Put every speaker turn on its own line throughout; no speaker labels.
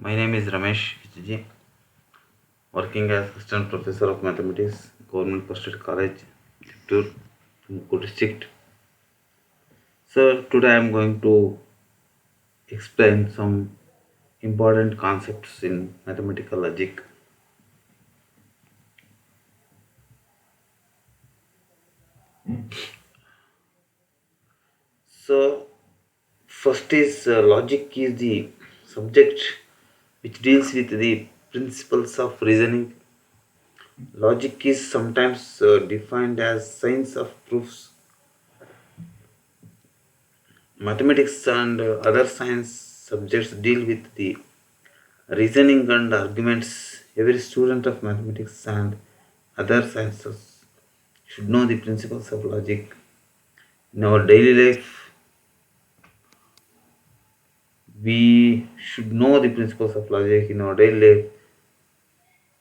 My name is Ramesh HG, working as Assistant Professor of Mathematics, Government Posted College, Chittoor, Tumkur District. So today I am going to explain some important concepts in mathematical logic. So first is logic is the subject which deals with the principles of reasoning. Logic is sometimes defined as science of proofs. Mathematics and other science subjects deal with the reasoning and arguments. Every student of mathematics and other sciences should know the principles of logic. In our daily life, we should know the principles of logic in our daily life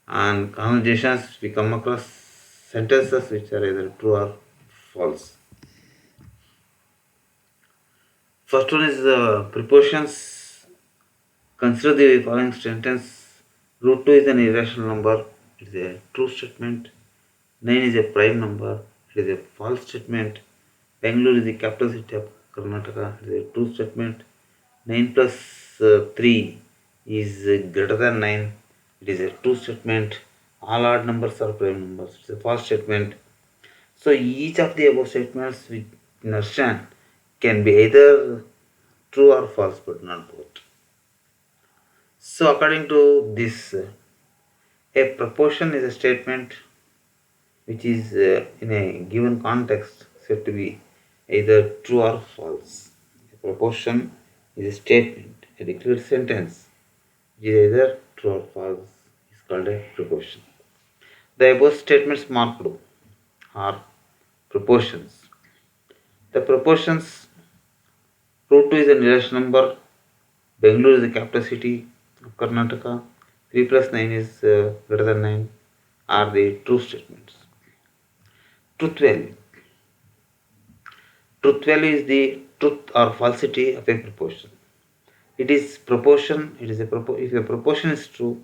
and conversations. We come across sentences which are either true or false. First one is proportions. Consider the following sentence. Root 2 is an irrational number. It is a true statement. 9 is a prime number. It is a false statement. Bangalore is the capital city of Karnataka. It is a true statement. 9 plus 3 is greater than 9. It is a true statement. All odd numbers are prime numbers. It is a false statement. So each of the above statements we understand can be either true or false, but not both. So according to this, a proportion is a statement which is in a given context said to be either true or false. A proportion is a statement, a declared sentence which is either true or false is called a proportion. The above statements marked are proportions. The proportions root 2 is an irrational number, Bangalore is the capital city of Karnataka, 3 plus 9 is greater than 9 are the true statements. Truth value. Truth value is the truth or falsity of a proportion. It is proportion. It is if a proportion is true,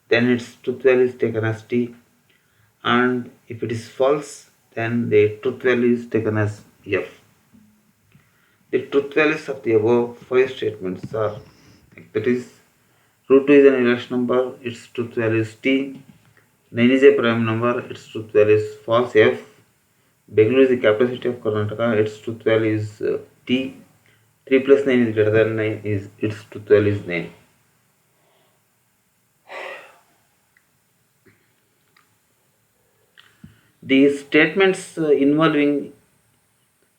then its truth value is taken as t, and if it is false, then the truth value is taken as f. The truth values of the above 5 statements are, that is, root 2 is an irrational number. Its truth value is t. 9 is a prime number. Its truth value is false f. Bangalore is the capital city of Karnataka. Its truth value is t. 3 plus 9 is greater than 9. Its truth value is 9. These statements involving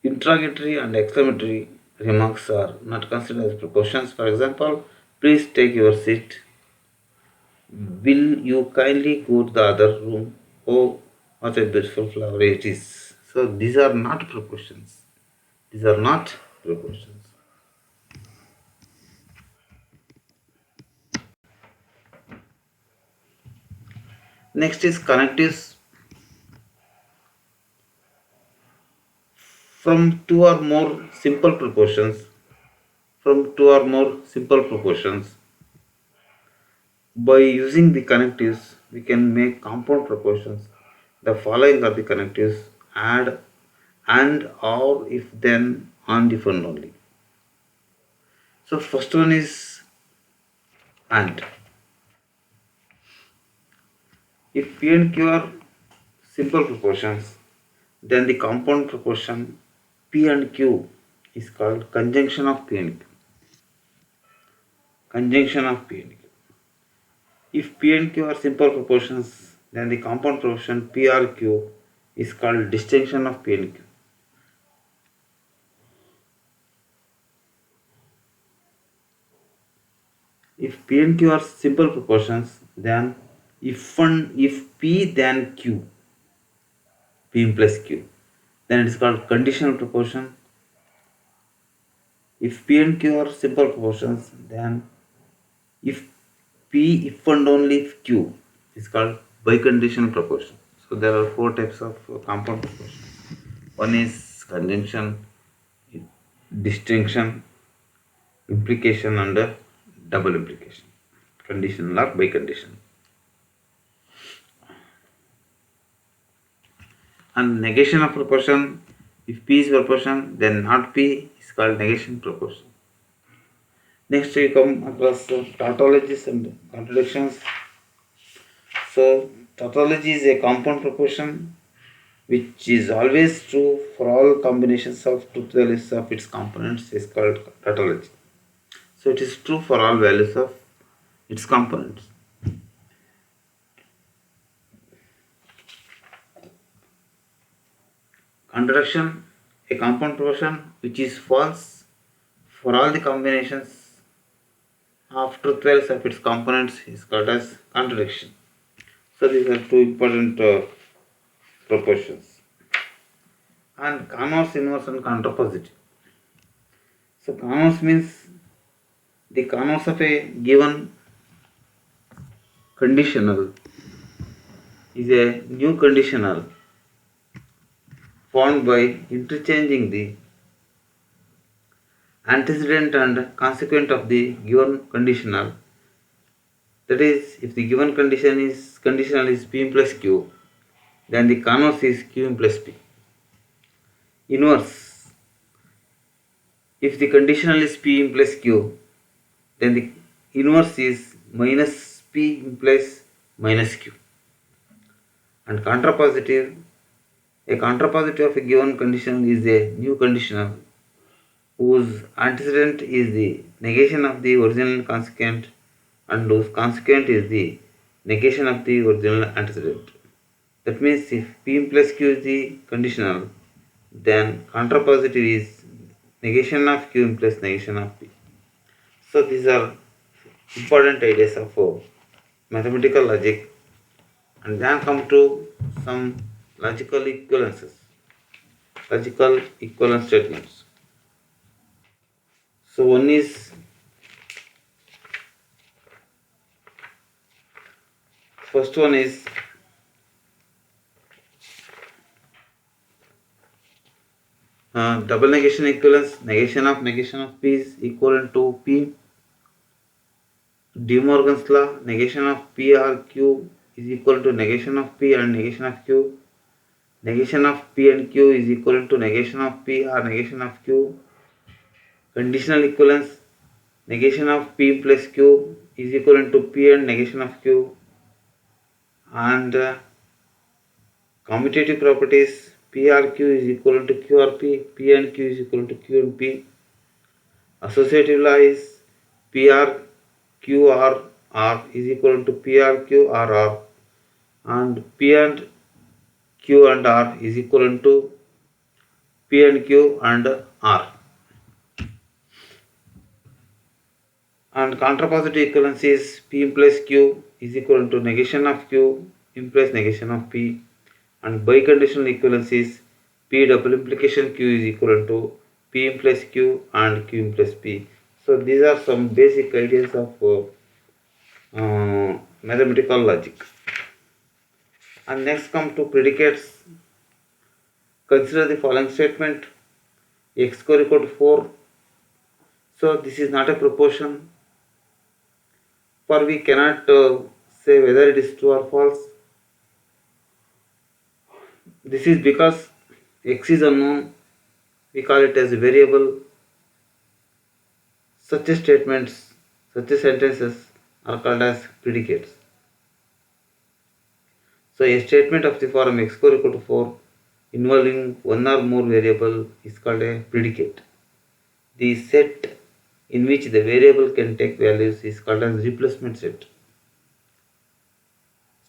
interrogatory and exclamatory remarks are not considered as proportions. For example, please take your seat. Will you kindly go to the other room? Oh, what a beautiful flower it is. So these are not proportions. These are not proportions. Next is connectives. From two or more simple proportions, by using the connectives, we can make compound proportions. The following are the connectives: add, and, or, if, then, on, if, and only. So first one is and. If P and Q are simple proportions, then the compound proportion P and Q is called conjunction of P and Q. Conjunction of P and Q. If P and Q are simple proportions, then the compound proportion P or Q is called distinction of P and Q. If P and Q are simple proportions, then if P then Q, P implies Q, then it is called conditional proportion. If P and Q are simple proportions, then if P, if and only if Q is called biconditional proportion. So there are 4 types of compound proportions. One is conjunction, distinction, implication, and double implication. conditional or biconditional. And negation of proportion, if P is proportion, then not P is called negation proportion. Next we come across tautologies and contradictions. So tautology is a compound proportion which is always true for all combinations of truth values of its components is called tautology. So it is true for all values of its components. Contradiction, a compound proportion which is false for all the combinations of truth values of its components is called as contradiction. So these are two important proportions. And converse, inverse and contrapositive. So converse means the converse of a given conditional is a new conditional formed by interchanging the antecedent and consequent of the given conditional. That is, if the given conditional is P plus Q, then the converse is Q plus P. Inverse, if the conditional is P implies Q, then the inverse is minus P implies minus Q. And contrapositive, a contrapositive of a given condition is a new conditional whose antecedent is the negation of the original consequent and whose consequent is the negation of the original antecedent. That means if P implies Q is the conditional, then contrapositive is negation of Q implies negation of P. So these are important ideas of mathematical logic. And then come to some logical equivalences, logical equivalence statements. So one is, first one is double negation equivalence. Negation of P is equivalent to P. De Morgan's law, negation of P or Q is equal to negation of P and negation of Q. Negation of P and Q is equivalent to negation of P or negation of Q. Conditional equivalence, negation of P plus Q is equivalent to P and negation of Q. And commutative properties, P or Q is equivalent to Q or P, P and Q is equivalent to Q and P. Associative law is P or Q or R is equivalent to P or Q or R, and P and Q and R is equivalent to P and Q and R. And contrapositive equivalence is P implies Q is equivalent to negation of Q implies negation of P, and biconditional equivalence is P double implication Q is equivalent to P implies Q and Q implies P. So these are some basic ideas of mathematical logic. And next come to predicates. Consider the following statement: x square equal to 4. So this is not a proportion, for we cannot say whether it is true or false. This is because x is unknown, we call it as a variable. Such statements, such sentences are called as predicates. So a statement of the form x square equal to 4 involving one or more variable is called a predicate. The set in which the variable can take values is called as replacement set.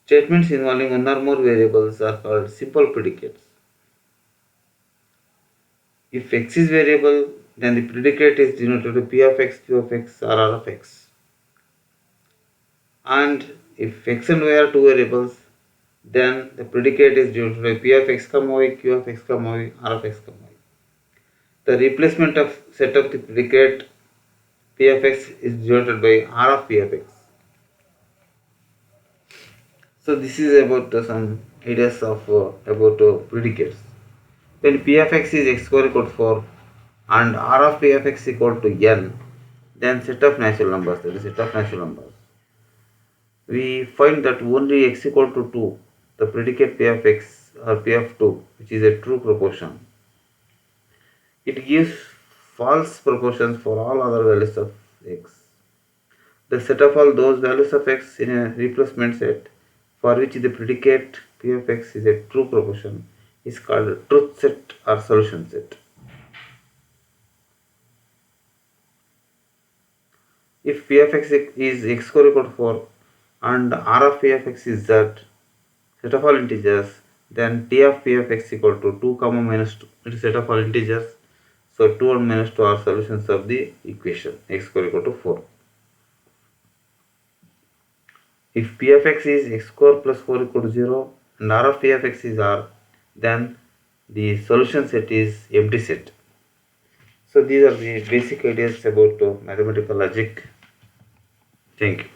Statements involving one or more variables are called simple predicates. If x is variable, then the predicate is denoted by p of x, q of x, or r of x. And if x and y are two variables, then the predicate is denoted by p of x, y, q of x, y, r of x, y. The replacement of set of the predicate p of x is denoted by r of p of x. So this is about some ideas of about predicates. When p of x is x square equal to 4 and r of p of x equal to n, then set of natural numbers, that is set of natural numbers. we find that only x equal to 2, the predicate p of x or p of 2, which is a true proportion. It gives false proportions for all other values of x. The set of all those values of x in a replacement set for which the predicate p of x is a true proportion is called a truth set or solution set. If p of x is x square equal to 4 and r of p of x is z, set of all integers, then t of p of x equal to 2 comma minus 2. It is set of all integers. So 2 and minus 2 are solutions of the equation x square equal to 4. If p of x is x square plus 4 equal to 0 and r of p of x is r, then the solution set is empty set. So these are the basic ideas about mathematical logic. Thank you.